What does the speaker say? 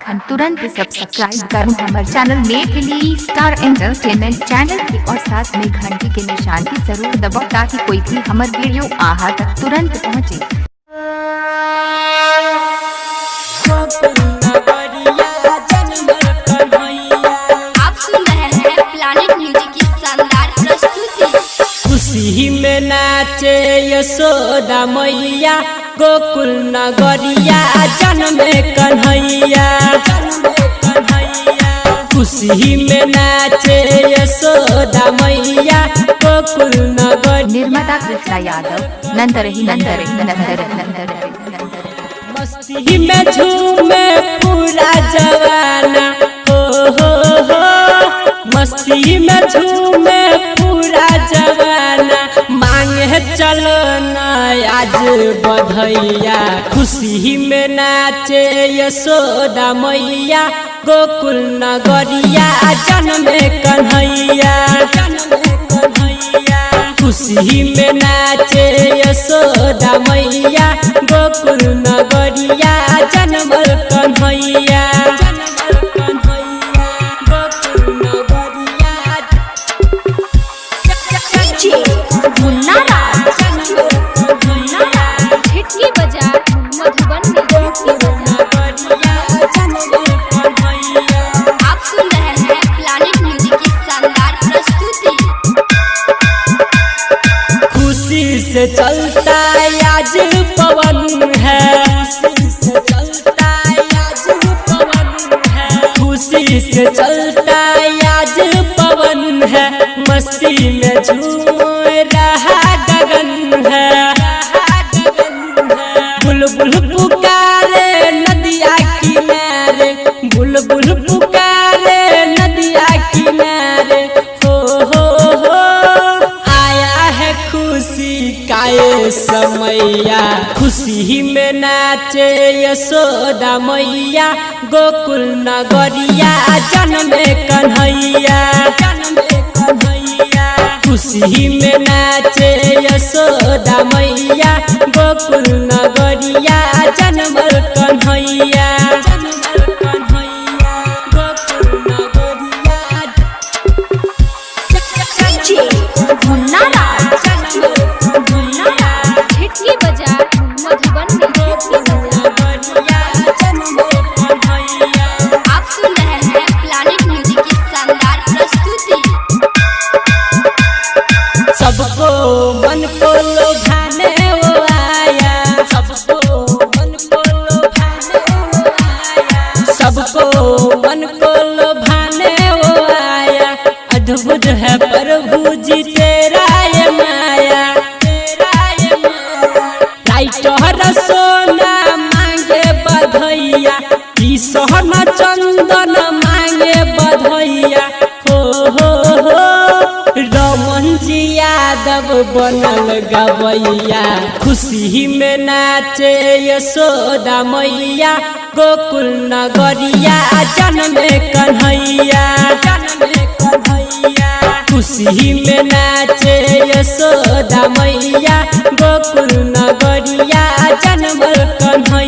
हन तुरंत सब्सक्राइब करूँ हमारे चैनल में प्लीज स्टार एंटरटेनमेंट चैनल के और साथ में घंटी के निशान की जरूर दबाओ ताकि कोई भी हमारे वीडियो आहा तक तुरंत पहुँचे। आप सुन रहे हैं प्लानिट म्यूजिक की शानदार प्रस्तुति। खुशी में नाचे यशोदा मैया गोकुल नगरिया जन्म कन्हैया। खुशी में नाचे यशोदा मैया गोकुल नगर। निर्माता कृष्णा यादव नंदरही मस्ती में झूमे पूरा जवाना हो मस्ती में झूमे पूरा जवाना मांगे चलो ना आज बधैया। खुशी में नाचे यशोदा मैया गोकुल नगरिया जन्म कन्हैया। खुशी में नाचे यशोदा मैया गोकुल नगरिया जन्म कन्हैया। हिटकी बाजार मधुबन में। आप सुन रहे हैं प्लानिट म्यूजिक की शानदार प्रस्तुति। खुशी से चलता आज पवन है। खुशी से चलता आज पवन है। मस्ती में झूम रहा गगन है। बुलबुल पुकारे नदिया किनारे बुलबुल पुकारे नदिया किनारे हो आया है खुशी काए समैया। खुशी में नाचे यशोदा मैया गोकुल नगरिया जन्म कन्हैया। खुशी में नाचे यशोदा मैया गोकुल नगरिया जन्म कन्हैया। हिटकी बाजार मधुबन में। आप सुन रहे हैं प्लानिट म्यूजिक की शानदार प्रस्तुति। सबको मन को लुभाने वो आया। सबको मन को लुभाने वो आया। सबको मन को लुभाने वो आया। अद्भुत है प्रभु जी तेरा ये माया। राइटर सोना मांगे बधैया ई सोना चंदन मांगे बधैया हो रमन जी यादव बनल गवैया। खुशी में नाचे यशोदा मैया गोकुल नगरिया जन्म कन्हैया। खुशी में नाचे यशोदा मैया गोकुल नगरिया जन्म कन्हैया।